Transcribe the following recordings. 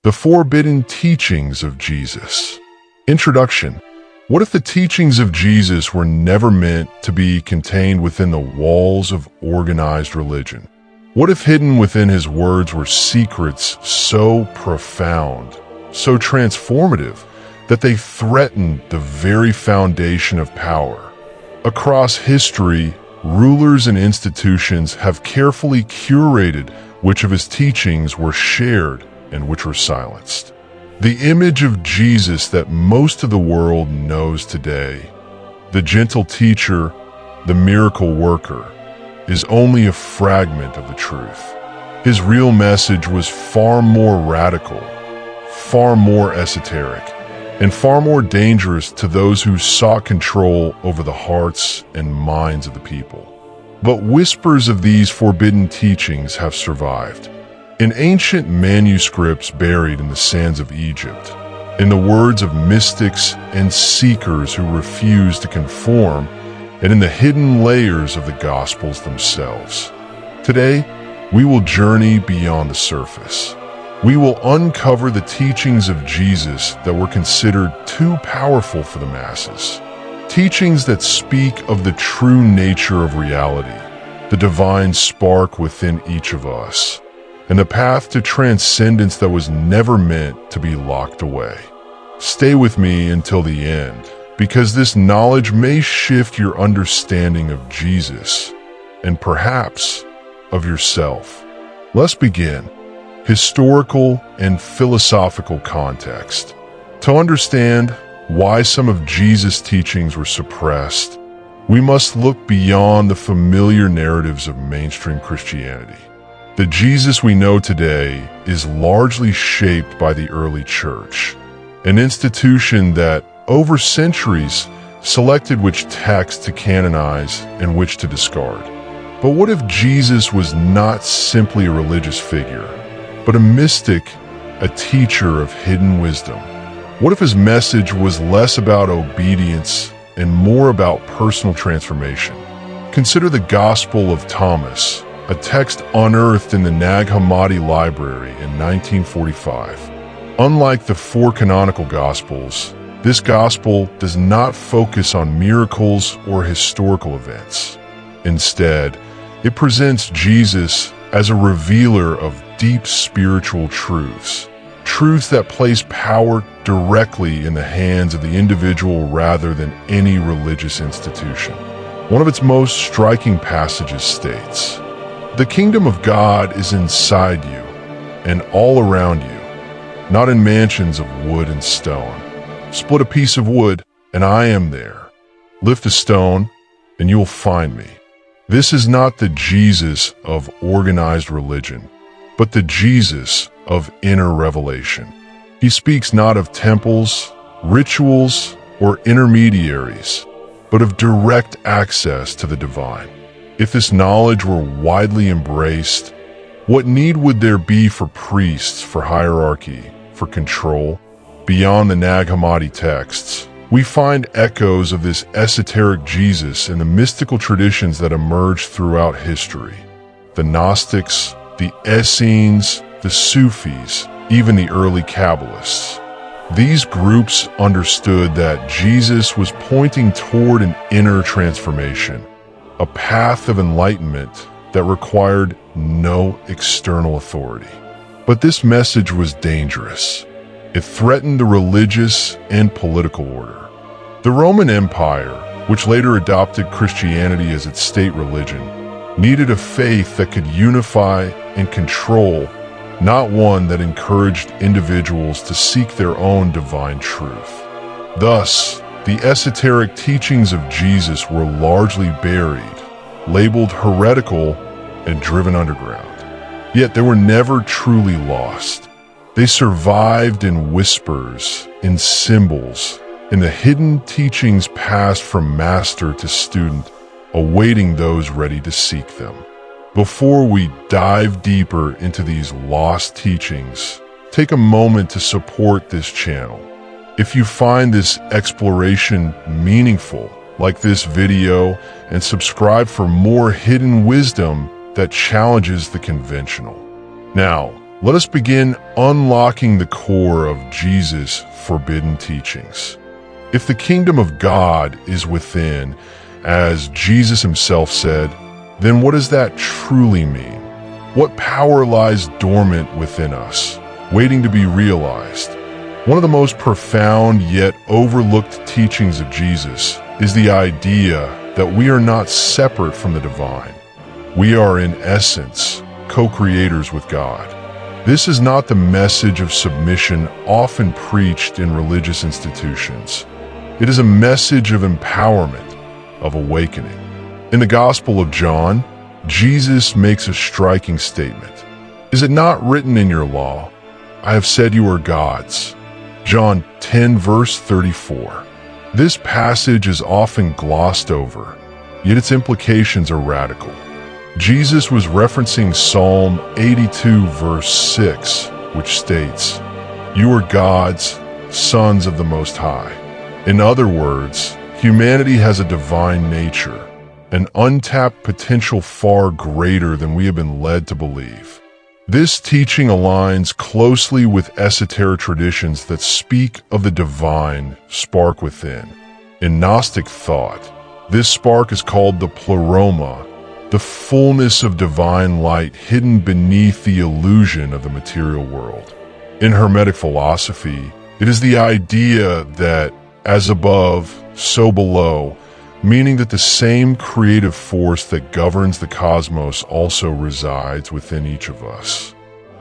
The forbidden teachings of Jesus. Introduction. What if the teachings of Jesus were never meant to be contained within the walls of organized religion? What if hidden within his words were secrets so profound, so transformative, that they threatened the very foundation of power? Across history, rulers and institutions have carefully curated which of his teachings were shared and which were silenced. The image of Jesus that most of the world knows today, the gentle teacher, the miracle worker, is only a fragment of the truth. His real message was far more radical, far more esoteric, and far more dangerous to those who sought control over the hearts and minds of the people. But whispers of these forbidden teachings have survived. In ancient manuscripts buried in the sands of Egypt, in the words of mystics and seekers who refused to conform, and in the hidden layers of the Gospels themselves. Today, we will journey beyond the surface. We will uncover the teachings of Jesus that were considered too powerful for the masses. Teachings that speak of the true nature of reality, the divine spark within each of us, and the path to transcendence that was never meant to be locked away. Stay with me until the end, because this knowledge may shift your understanding of Jesus, and perhaps of yourself. Let's begin. Historical and philosophical context. To understand why some of Jesus' teachings were suppressed, we must look beyond the familiar narratives of mainstream Christianity. The Jesus we know today is largely shaped by the early church, an institution that, over centuries, selected which texts to canonize and which to discard. But what if Jesus was not simply a religious figure, but a mystic, a teacher of hidden wisdom? What if his message was less about obedience and more about personal transformation? Consider the Gospel of Thomas, a text unearthed in the Nag Hammadi Library in 1945. Unlike the four canonical Gospels, this Gospel does not focus on miracles or historical events. Instead, it presents Jesus as a revealer of deep spiritual truths, truths that place power directly in the hands of the individual rather than any religious institution. One of its most striking passages states, "The kingdom of God is inside you and all around you, not in mansions of wood and stone. Split a piece of wood, and I am there. Lift a stone, and you will find me." This is not the Jesus of organized religion, but the Jesus of inner revelation. He speaks not of temples, rituals, or intermediaries, but of direct access to the divine. If this knowledge were widely embraced, what need would there be for priests, for hierarchy, for control? Beyond the Nag Hammadi texts, we find echoes of this esoteric Jesus in the mystical traditions that emerged throughout history. The Gnostics, the Essenes, the Sufis, even the early Kabbalists. These groups understood that Jesus was pointing toward an inner transformation, a path of enlightenment that required no external authority. But this message was dangerous. It threatened the religious and political order. The Roman Empire, which later adopted Christianity as its state religion, needed a faith that could unify and control, not one that encouraged individuals to seek their own divine truth. Thus, the esoteric teachings of Jesus were largely buried, labeled heretical, and driven underground. Yet they were never truly lost. They survived in whispers, in symbols, in the hidden teachings passed from master to student, awaiting those ready to seek them. Before we dive deeper into these lost teachings, take a moment to support this channel. If you find this exploration meaningful, like this video and subscribe for more hidden wisdom that challenges the conventional. Now, Let us begin unlocking the core of Jesus' forbidden teachings. If the kingdom of God is within, as Jesus himself said, then what does that truly mean? What power lies dormant within us, waiting to be realized? One of the most profound yet overlooked teachings of Jesus is the idea that we are not separate from the divine. We are in essence co-creators with God. This is not the message of submission often preached in religious institutions. It is a message of empowerment, of awakening. In the Gospel of John, Jesus makes a striking statement. Is it not written in your law, I have said you are gods? John 10 verse 34. This passage is often glossed over, yet its implications are radical. Jesus was referencing Psalm 82 verse 6, which states, "You are gods, sons of the Most High." In other words, humanity has a divine nature, an untapped potential far greater than we have been led to believe. This teaching aligns closely with esoteric traditions that speak of the divine spark within. In Gnostic thought, this spark is called the pleroma, the fullness of divine light hidden beneath the illusion of the material world. In Hermetic philosophy, it is the idea that as above, so below, meaning that the same creative force that governs the cosmos also resides within each of us.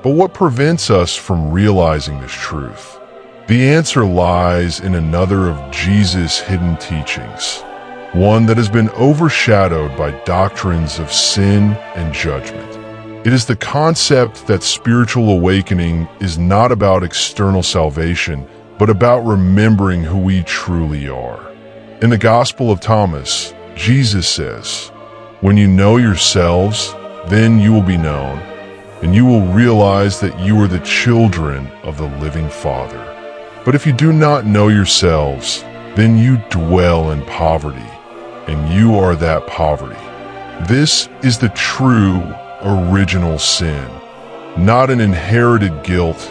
But what prevents us from realizing this truth? The answer lies in another of Jesus' hidden teachings, one that has been overshadowed by doctrines of sin and judgment. It is the concept that spiritual awakening is not about external salvation, but about remembering who we truly are. In the Gospel of Thomas, Jesus says, "When you know yourselves, then you will be known, and you will realize that you are the children of the living Father. But if you do not know yourselves, then you dwell in poverty, and you are that poverty." This is the true original sin, not an inherited guilt,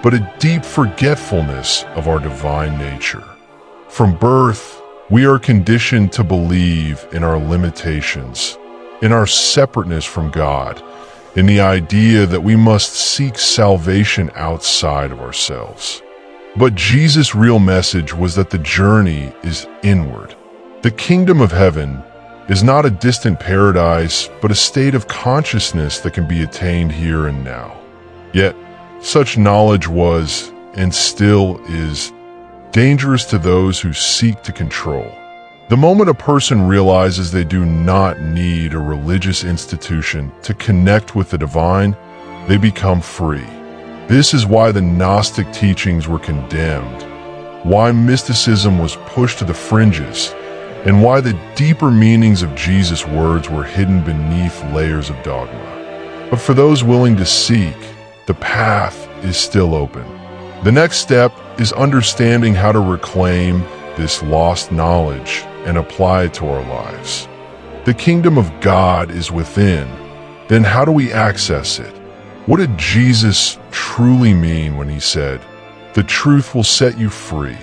but a deep forgetfulness of our divine nature. From birth, we are conditioned to believe in our limitations, in our separateness from God, in the idea that we must seek salvation outside of ourselves. But Jesus' real message was that the journey is inward. The kingdom of heaven is not a distant paradise, but a state of consciousness that can be attained here and now. Yet, such knowledge was, and still is, dangerous to those who seek to control. The moment a person realizes they do not need a religious institution to connect with the divine, they become free. This is why the Gnostic teachings were condemned, why mysticism was pushed to the fringes, and why the deeper meanings of Jesus' words were hidden beneath layers of dogma. But for those willing to seek, the path is still open. The next step is understanding how to reclaim this lost knowledge and apply it to our lives. The kingdom of God is within. Then how do we access it? What did Jesus truly mean when he said, "The truth will set you free"?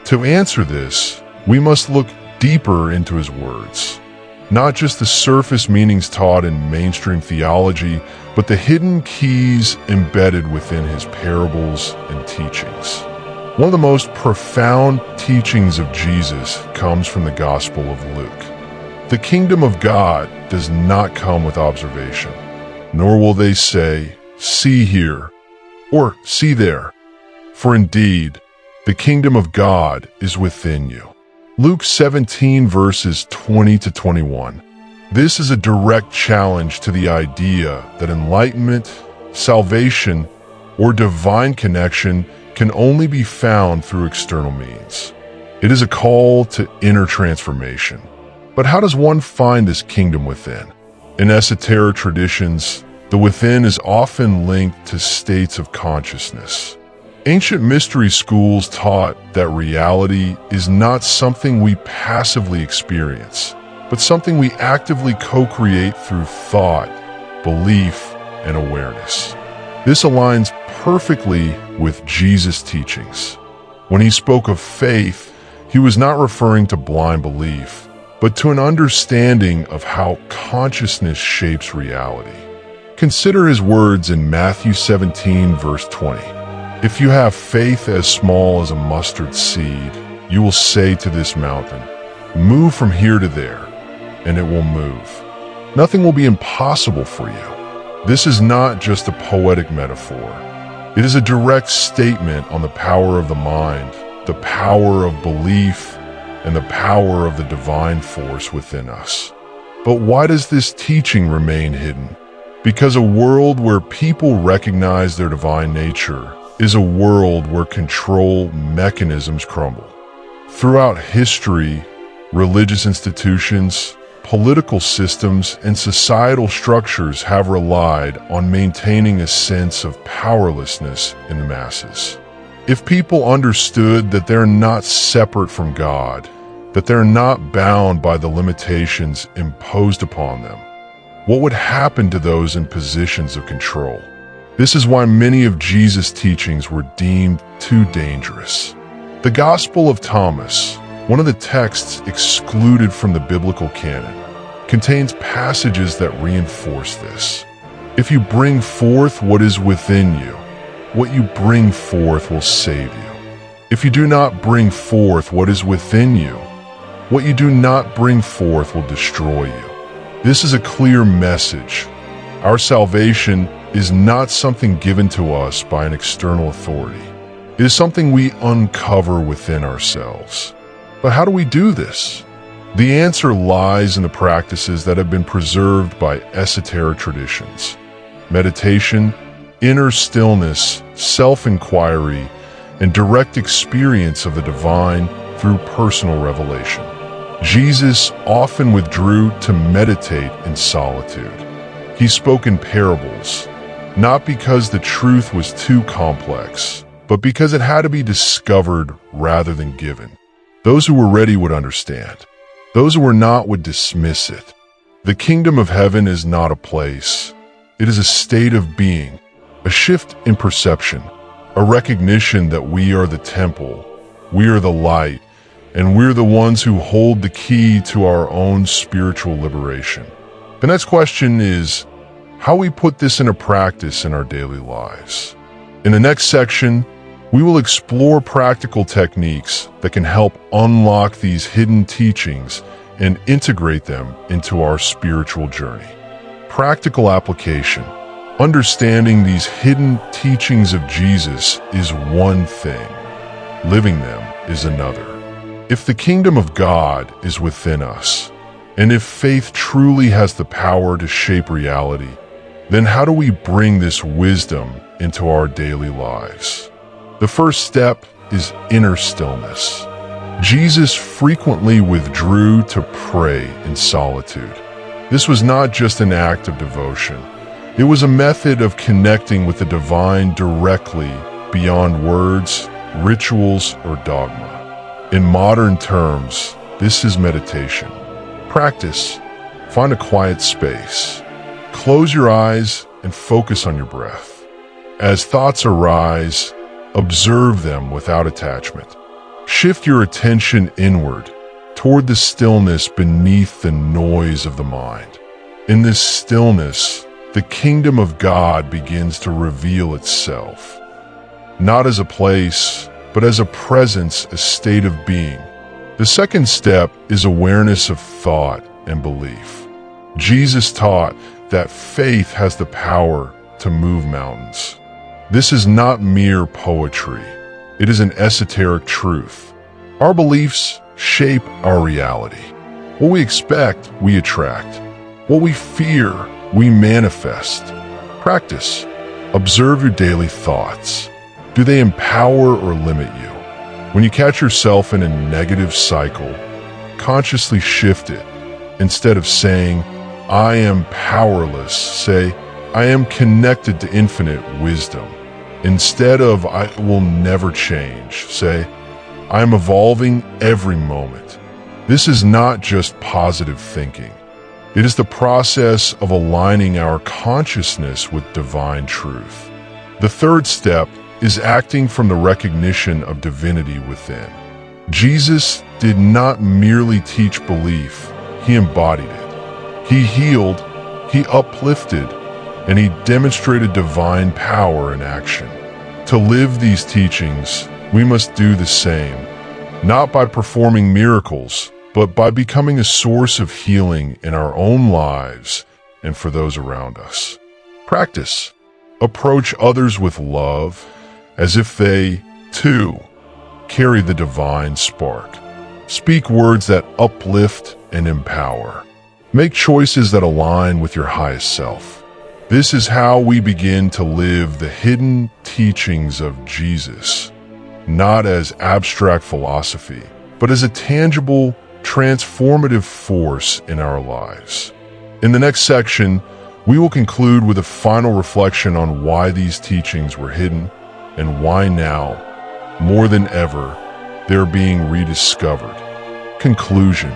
To answer this, we must look deeper into his words. Not just the surface meanings taught in mainstream theology, but the hidden keys embedded within his parables and teachings. One of the most profound teachings of Jesus comes from the Gospel of Luke. The kingdom of God does not come with observation, nor will they say, "See here," or "See there," for indeed, the kingdom of God is within you. Luke 17 verses 20 to 21. This is a direct challenge to the idea that enlightenment, salvation, or divine connection can only be found through external means. It is a call to inner transformation. But how does one find this kingdom within? In esoteric traditions, the within is often linked to states of consciousness. Ancient mystery schools taught that reality is not something we passively experience, but something we actively co-create through thought, belief, and awareness. This aligns perfectly with Jesus' teachings. When he spoke of faith, he was not referring to blind belief, but to an understanding of how consciousness shapes reality. Consider his words in Matthew 17, verse 20. If you have faith as small as a mustard seed, you will say to this mountain, "Move from here to there," and it will move. Nothing will be impossible for you. This is not just a poetic metaphor. It is a direct statement on the power of the mind, the power of belief, and the power of the divine force within us. But why does this teaching remain hidden? Because a world where people recognize their divine nature is a world where control mechanisms crumble. Throughout history, religious institutions, political systems, and societal structures have relied on maintaining a sense of powerlessness in the masses. If people understood that they're not separate from God, that they're not bound by the limitations imposed upon them, what would happen to those in positions of control? This is why many of Jesus' teachings were deemed too dangerous. The Gospel of Thomas, one of the texts excluded from the biblical canon, contains passages that reinforce this. If you bring forth what is within you, what you bring forth will save you. If you do not bring forth what is within you, what you do not bring forth will destroy you. This is a clear message. Our salvation is not something given to us by an external authority. It is something we uncover within ourselves. But how do we do this? The answer lies in the practices that have been preserved by esoteric traditions. Meditation, inner stillness, self-inquiry, and direct experience of the divine through personal revelation. Jesus often withdrew to meditate in solitude. He spoke in parables, not because the truth was too complex, but because it had to be discovered rather than given. Those who were ready would understand. Those who were not would dismiss it. The kingdom of heaven is not a place. It is a state of being, a shift in perception, a recognition that we are the temple, we are the light, and we're the ones who hold the key to our own spiritual liberation. The next question is how we put this into practice in our daily lives. In the next section, we will explore practical techniques that can help unlock these hidden teachings and integrate them into our spiritual journey. Practical application. Understanding these hidden teachings of Jesus is one thing. Living them is another. If the kingdom of God is within us, and if faith truly has the power to shape reality, then how do we bring this wisdom into our daily lives? The first step is inner stillness. Jesus frequently withdrew to pray in solitude. This was not just an act of devotion. It was a method of connecting with the divine directly beyond words, rituals, or dogma. In modern terms, this is meditation. Practice. Find a quiet space. Close your eyes and focus on your breath. As thoughts arise, observe them without attachment. Shift your attention inward, toward the stillness beneath the noise of the mind. In this stillness, the kingdom of God begins to reveal itself, not as a place, but as a presence, a state of being. The second step is awareness of thought and belief. Jesus taught that faith has the power to move mountains. This is not mere poetry. It is an esoteric truth. Our beliefs shape our reality. What we expect, we attract. What we fear, we manifest. Practice. Observe your daily thoughts. Do they empower or limit you? When you catch yourself in a negative cycle, consciously shift it. Instead of saying, "I am powerless," say, "I am connected to infinite wisdom." Instead of "I will never change," say, "I am evolving every moment." This is not just positive thinking. It is the process of aligning our consciousness with divine truth. The third step is acting from the recognition of divinity within. Jesus did not merely teach belief, he embodied it. He healed, he uplifted, and he demonstrated divine power in action. To live these teachings, we must do the same, not by performing miracles, but by becoming a source of healing in our own lives and for those around us. Practice. Approach others with love, as if they, too, carry the divine spark. Speak words that uplift and empower. Make choices that align with your highest self. This is how we begin to live the hidden teachings of Jesus, not as abstract philosophy, but as a tangible, transformative force in our lives. In the next section, we will conclude with a final reflection on why these teachings were hidden and why now, more than ever, they're being rediscovered. Conclusion.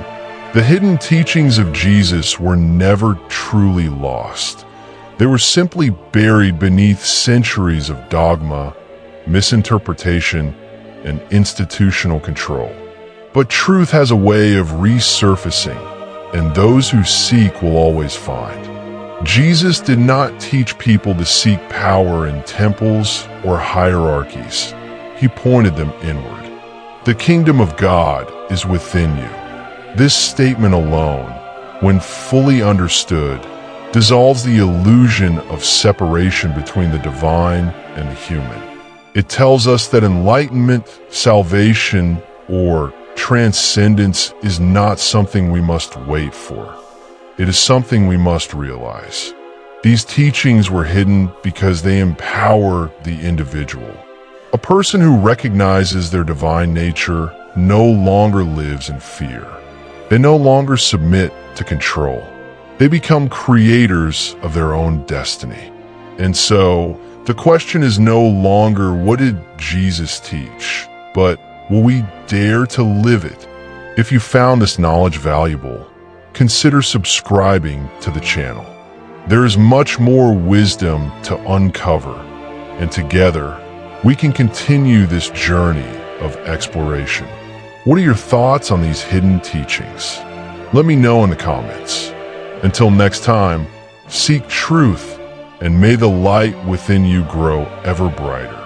The hidden teachings of Jesus were never truly lost. They were simply buried beneath centuries of dogma, misinterpretation, and institutional control. But truth has a way of resurfacing, and those who seek will always find. Jesus did not teach people to seek power in temples or hierarchies. He pointed them inward. The kingdom of God is within you. This statement alone, when fully understood, dissolves the illusion of separation between the divine and the human. It tells us that enlightenment, salvation, or transcendence is not something we must wait for. It is something we must realize. These teachings were hidden because they empower the individual. A person who recognizes their divine nature no longer lives in fear. They no longer submit to control. They become creators of their own destiny. And so, the question is no longer what did Jesus teach, but will we dare to live it? If you found this knowledge valuable, consider subscribing to the channel. There is much more wisdom to uncover, and together, we can continue this journey of exploration. What are your thoughts on these hidden teachings? Let me know in the comments. Until next time, seek truth, and may the light within you grow ever brighter.